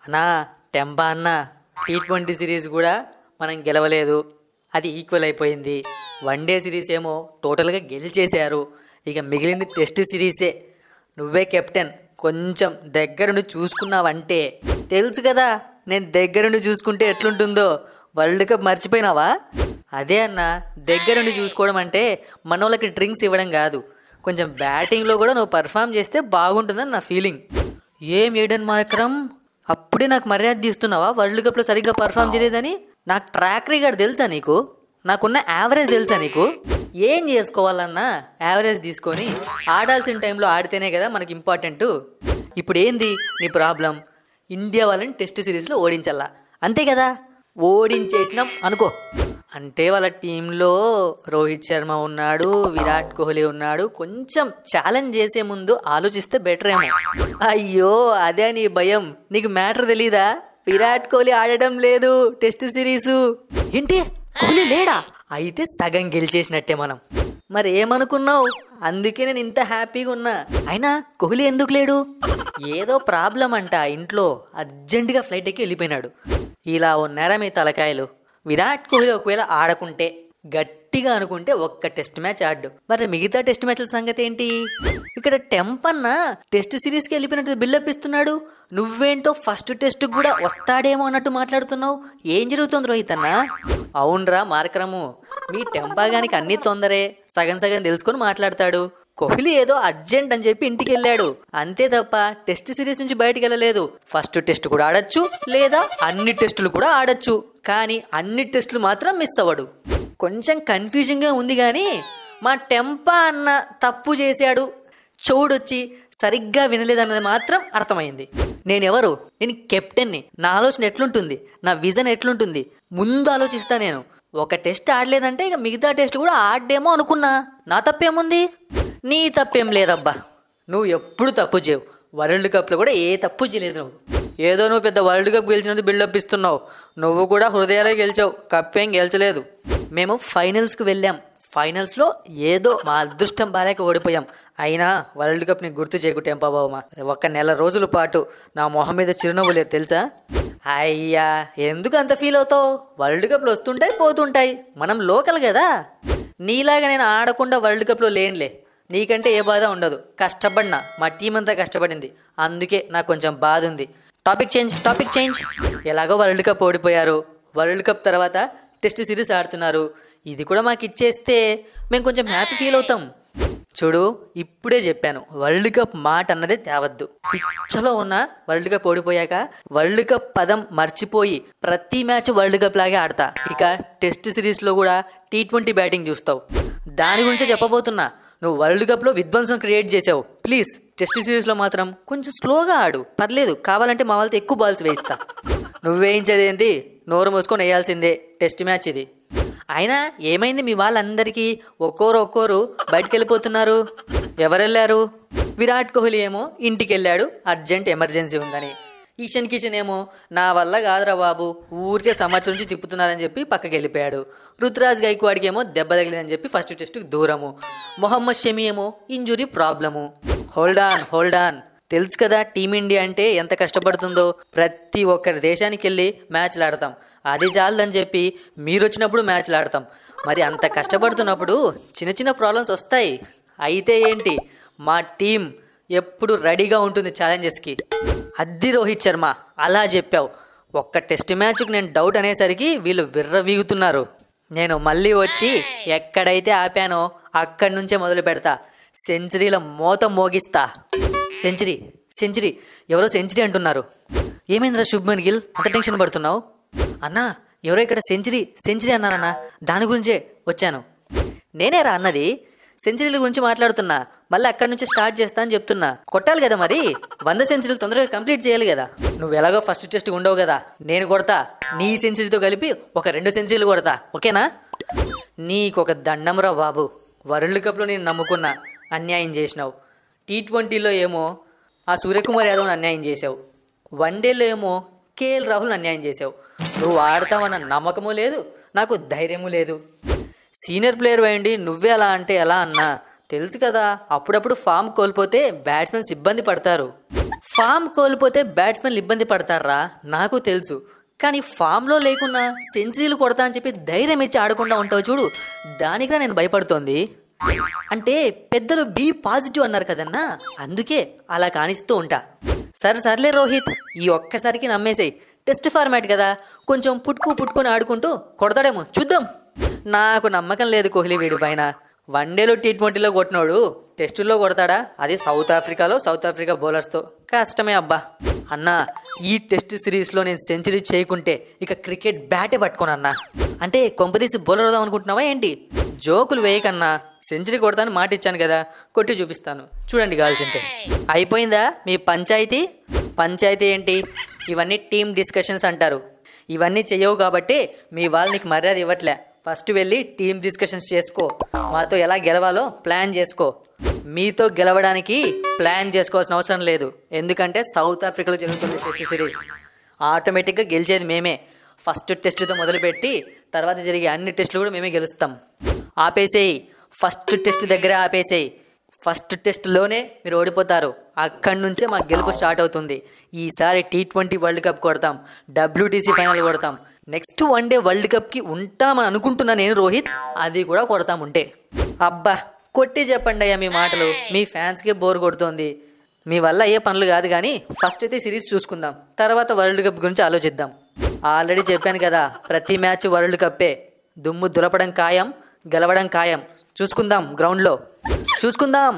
అన్నా టెంపా అన్న T20 series కూడా మనం గెలవలేదు, అది ఈక్వల్ అయిపోయింది. వన్డే సిరీస్ ఏమో టోటల్గా గెలిచేశారు. ఇక మిగిలింది టెస్ట్ సిరీసే. నువ్వే కెప్టెన్, కొంచెం దగ్గరుండి చూసుకున్నావంటే. తెలుసు కదా నేను దగ్గరుండి చూసుకుంటే ఎట్లుంటుందో. వరల్డ్ కప్ మర్చిపోయినావా? అదే అన్న, దగ్గరుండి చూసుకోవడం అంటే మనోళ్ళకి డ్రింక్స్ ఇవ్వడం కాదు, కొంచెం బ్యాటింగ్లో కూడా నువ్వు పర్ఫామ్ చేస్తే బాగుంటుందని నా ఫీలింగ్. ఏం ఏడన్ మాత్రం అప్పుడే నాకు మర్యాద తీస్తున్నావా? వరల్డ్ కప్లో సరిగ్గా పర్ఫామ్ చేయలేదని. నాకు ట్రాక్ రికార్డ్ తెలుసా నీకు? నాకున్న యావరేజ్ తెలుసా నీకు? ఏం చేసుకోవాలన్నా యావరేజ్ తీసుకొని ఆడాల్సిన టైంలో ఆడితేనే కదా మనకి ఇంపార్టెంట్. ఇప్పుడు ఏంది నీ ప్రాబ్లం? ఇండియా వాళ్ళని టెస్ట్ సిరీస్లో ఓడించాలా, అంతే కదా? ఓడించేసినాం అనుకో. అంటే వాళ్ళ టీంలో రోహిత్ శర్మ ఉన్నాడు, విరాట్ కోహ్లీ ఉన్నాడు. కొంచెం ఛాలెంజ్ చేసే ముందు ఆలోచిస్తే బెటర్ ఏమో. అయ్యో అదే నీ భయం. నీకు మ్యాటర్ తెలీదా? విరాట్ కోహ్లీ ఆడడం లేదు టెస్ట్ సిరీసు. ఏంటి, కోహ్లీ లేడా? అయితే సగం గెలిచేసినట్టే మనం. మరి ఏమనుకున్నావు? అందుకే నేను ఇంత హ్యాపీగా ఉన్నా. అయినా కోహ్లీ ఎందుకు లేడు? ఏదో ప్రాబ్లం అంట ఇంట్లో, అర్జెంటుగా ఫ్లైట్ ఎక్కి వెళ్ళిపోయినాడు. ఇలా ఉన్నారా మీ తలకాయలు? విరాట్ కోహ్లీ ఒకవేళ ఆడకుంటే, గట్టిగా అనుకుంటే ఒక్క టెస్ట్ మ్యాచ్ ఆడ్డు. మరి మిగతా టెస్ట్ మ్యాచ్ల సంగతి ఏంటి? ఇక్కడ టెంపన్న టెస్ట్ సిరీస్కి వెళ్ళిపోయినట్టు బిల్డప్ ఇస్తున్నాడు. నువ్వేంటో ఫస్ట్ టెస్ట్ కూడా వస్తాడేమో అన్నట్టు మాట్లాడుతున్నావు. ఏం జరుగుతుంది రోహిత్ అన్న? అవునరా మార్కరము, మీ టెంపాగానికి అన్ని తొందరే, సగం సగం తెలుసుకొని మాట్లాడతాడు. కోహ్లీ ఏదో అర్జెంట్ అని చెప్పి ఇంటికి వెళ్ళాడు, అంతే తప్ప టెస్ట్ సిరీస్ నుంచి బయటికి వెళ్ళలేదు. ఫస్ట్ టెస్ట్ కూడా ఆడొచ్చు, లేదా అన్ని టెస్టులు కూడా ఆడొచ్చు, కానీ అన్ని టెస్టులు మాత్రం మిస్ అవ్వడు. కొంచెం కన్ఫ్యూజింగ్గా ఉంది, కానీ మా టెంపా అన్న తప్పు చేశాడు, చెవుడొచ్చి సరిగ్గా వినలేదన్నది మాత్రం అర్థమైంది. నేనెవరు? నేను కెప్టెన్ని. నా ఆలోచన ఎట్లుంటుంది, నా విజన్ ఎట్లుంటుంది ముందు ఆలోచిస్తా నేను. ఒక టెస్ట్ ఆడలేదంటే ఇక మిగతా టెస్ట్ కూడా ఆడేమో అనుకున్నా. నా తప్పేముంది? నీ తప్పేం లేదబ్బా, నువ్వు ఎప్పుడు తప్పు చేయవు. వరల్డ్ కప్లో కూడా ఏ తప్పు చేయలేదు నువ్వు. ఏదో నువ్వు పెద్ద వరల్డ్ కప్ గెలిచినందుకు బిల్డప్ ఇస్తున్నావు. నువ్వు కూడా హృదయాలే గెలిచావు, కప్పేం గెలిచలేదు. మేము ఫైనల్స్కి వెళ్ళాం, ఫైనల్స్లో ఏదో మా అదృష్టం బాలేక ఓడిపోయాం. అయినా వరల్డ్ కప్ని గుర్తు చేయకు టెంపా బావమా. ఒక నెల రోజుల పాటు నా మొహం మీద చిరునవ్వు లేదు తెలుసా? అయ్యా ఎందుకు అంత ఫీల్ అవుతావు? వరల్డ్ కప్లు వస్తుంటాయి పోతుంటాయి, మనం లోకల్ కదా. నీలాగా నేను ఆడకుండా వరల్డ్ కప్లో లేనులే, నీకంటే ఏ బాధ ఉండదు. కష్టపడినా, మా టీం అంతా కష్టపడింది, అందుకే నాకు కొంచెం బాధ ఉంది. Topic change. ఎలాగో వరల్డ్ కప్ ఓడిపోయారు, వరల్డ్ కప్ తర్వాత టెస్ట్ సిరీస్ ఆడుతున్నారు. ఇది కూడా మాకు ఇచ్చేస్తే మేము కొంచెం హ్యాపీ ఫీల్ అవుతాం. చూడు, ఇప్పుడే చెప్పాను, వరల్డ్ కప్ మాట అన్నదే తేవద్దు. పిచ్చలో ఉన్న వరల్డ్ కప్ ఓడిపోయాక వరల్డ్ కప్ పదం మర్చిపోయి ప్రతి మ్యాచ్ వరల్డ్ కప్ లాగే ఆడతా. ఇక టెస్ట్ సిరీస్లో కూడా T20 బ్యాటింగ్ చూస్తావు. దాని గురించే చెప్పబోతున్నా. నువ్వు వరల్డ్ కప్లో విధ్వంసం క్రియేట్ చేసావు. ప్లీజ్ టెస్ట్ సిరీస్లో మాత్రం కొంచెం స్లోగా ఆడు, పర్లేదు. కావాలంటే మా వాళ్ళతో ఎక్కువ బాల్స్ వేయిస్తా. నువ్వేయించేది ఏంటి? నోరు మూసుకొని వేయాల్సిందే. టెస్ట్ మ్యాచ్ ఇది. అయినా ఏమైంది మీ వాళ్ళందరికీ? ఒక్కోరు బయటికి వెళ్ళిపోతున్నారు. ఎవరెళ్ళారు? విరాట్ కోహ్లీ ఏమో ఇంటికి వెళ్ళాడు, అర్జెంట్ ఎమర్జెన్సీ ఉందని. ఈషన్ కిషన్ ఏమో నా వల్ల కాదురా బాబు, ఊరికే సంవత్సరం నుంచి తిప్పుతున్నారని చెప్పి పక్కకి వెళ్ళిపోయాడు. రుతురాజ్ గైక్వాడ్కి ఏమో దెబ్బ తగిలిందని చెప్పి ఫస్ట్ టెస్ట్కి దూరము. మొహమ్మద్ షమి ఏమో ఇంజురీ ప్రాబ్లము. Hold on. తెలుసు కదా టీమిండియా అంటే ఎంత కష్టపడుతుందో. ప్రతి ఒక్కరి దేశానికి వెళ్ళి మ్యాచ్లు ఆడతాం, అది చాలదని చెప్పి మీరు వచ్చినప్పుడు మ్యాచ్లు ఆడతాం. మరి అంత కష్టపడుతున్నప్పుడు చిన్న చిన్న ప్రాబ్లమ్స్ వస్తాయి. అయితే ఏంటి, మా టీం ఎప్పుడు రెడీగా ఉంటుంది ఛాలెంజెస్కి. అద్ది రోహిత్ శర్మ, అలా చెప్పావు. ఒక్క టెస్ట్ మ్యాచ్కి నేను డౌట్ అనేసరికి వీళ్ళు విర్రవీగుతున్నారు. నేను మళ్ళీ వచ్చి ఎక్కడైతే ఆపానో అక్కడి నుంచే మొదలు పెడతా. సెంచరీల మోత మోగిస్తా. సెంచరీ ఎవరో సెంచరీ అంటున్నారు. ఏమైందిరా శుభ్మన్ గిల్, అంత టెన్షన్ పడుతున్నావు? అన్నా ఎవరో ఇక్కడ సెంచరీ అన్నారన్నా, దాని గురించే వచ్చాను. నేనేరా అన్నది? సెంచరీల గురించి మాట్లాడుతున్నా. మళ్ళీ అక్కడి నుంచి స్టార్ట్ చేస్తా అని చెప్తున్నా. కొట్టాలి కదా మరి, 100 సెంచరీలు తొందరగా కంప్లీట్ చేయాలి కదా. నువ్వు ఎలాగో ఫస్ట్ టెస్ట్ ఉండవు కదా, నేను కొడతా. నీ సెంచరీతో కలిపి ఒక 2 సెంచరీలు కొడతా, ఓకేనా? నీకొక దండంరా బాబు. వరల్డ్ కప్లో నేను నమ్ముకున్నా, అన్యాయం చేసినావు. T20లో ఏమో ఆ సూర్యకుమార్ యాదవ్ని అన్యాయం చేసావు. వన్డేలో ఏమో KL రాహుల్ని అన్యాయం చేసావు. నువ్వు ఆడతావన్న నమ్మకము లేదు, నాకు ధైర్యము లేదు. సీనియర్ ప్లేయర్ వేయండి, నువ్వే అలా అంటే ఎలా అన్నా? తెలుసు కదా, అప్పుడప్పుడు ఫామ్ కోల్పోతే బ్యాట్స్మెన్స్ ఇబ్బంది పడతారు. ఫామ్ కోల్పోతే బ్యాట్స్మెన్లు ఇబ్బంది పడతారా నాకు తెలుసు, కానీ ఫామ్లో లేకున్నా సెంచరీలు కొడతా అని చెప్పి ధైర్యం ఇచ్చి ఆడకుండా ఉంటావు చూడు, దానికిరా నేను భయపడుతోంది. అంటే పెద్దలు బీ పాజిటివ్ అన్నారు కదన్నా, అందుకే అలా కానిస్తూ ఉంటా. సర్లే రోహిత్, ఈ ఒక్కసారికి నమ్మేసేయి. టెస్ట్ ఫార్మాట్ కదా, కొంచెం పుట్టుకొని ఆడుకుంటూ కొడతాడేమో చూద్దాం. నాకు నమ్మకం లేదు కోహ్లీ వీడి పైన. వన్డేలో T20లో కొట్టినోడు టెస్టుల్లో కొడతాడా? అది సౌత్ ఆఫ్రికా బౌలర్స్తో కష్టమే అబ్బా. అన్నా, ఈ టెస్ట్ సిరీస్లో నేను సెంచరీ చేయకుంటే ఇక క్రికెట్ బ్యాటే పట్టుకోను అన్నా. అంటే కొంపదీసి బౌలర్ అవుదాం అనుకుంటున్నావా ఏంటి? జోకులు వేయకన్నా, సెంచరీ కొడతాను మాట ఇచ్చాను కదా, కొట్టి చూపిస్తాను చూడండి కావాల్సింటే. అయిపోయిందా మీ పంచాయతీ ఏంటి? ఇవన్నీ టీమ్ డిస్కషన్స్ అంటారు. ఇవన్నీ చెయ్యవు కాబట్టి మీ వాళ్ళు నీకు మర్యాద ఇవ్వట్లే. ఫస్ట్ వెళ్ళి టీమ్ డిస్కషన్స్ చేసుకో, మాతో ఎలా గెలవాలో ప్లాన్ చేసుకో. మీతో గెలవడానికి ప్లాన్ చేసుకోవాల్సిన అవసరం లేదు, ఎందుకంటే సౌత్ ఆఫ్రికాలో జరుగుతుంది టెస్ట్ సిరీస్. ఆటోమేటిక్గా గెలిచేది మేమే. ఫస్ట్ టెస్ట్తో మొదలుపెట్టి తర్వాత జరిగే అన్ని టెస్టులు కూడా మేమే గెలుస్తాం. ఆపేసేయి, ఫస్ట్ టెస్ట్ దగ్గరే ఆపేసేయి. ఫస్ట్ టెస్ట్లోనే మీరు ఓడిపోతారు, అక్కడి నుంచే మాకు గెలుపు స్టార్ట్ అవుతుంది. ఈసారి T20 వరల్డ్ కప్ కొడతాం, WTC ఫైనల్ కొడతాం, నెక్స్ట్ వన్డే వరల్డ్ కప్కి ఉంటామని అనుకుంటున్నా నేను రోహిత్, అది కూడా కొడతాం ఉంటే. అబ్బా కొట్టి చెప్పండి అయ్యా మీ మాటలు, మీ ఫ్యాన్స్కే బోర్ కొడుతోంది. మీ వల్ల ఏ పనులు కాదు కానీ ఫస్ట్ అయితే సిరీస్ చూసుకుందాం, తర్వాత వరల్డ్ కప్ గురించి ఆలోచిద్దాం. ఆల్రెడీ చెప్పాను కదా, ప్రతి మ్యాచ్ వరల్డ్ కప్పే. దుమ్ము దులపడం ఖాయం, గెలవడం ఖాయం. చూసుకుందాం, గ్రౌండ్లో చూసుకుందాం.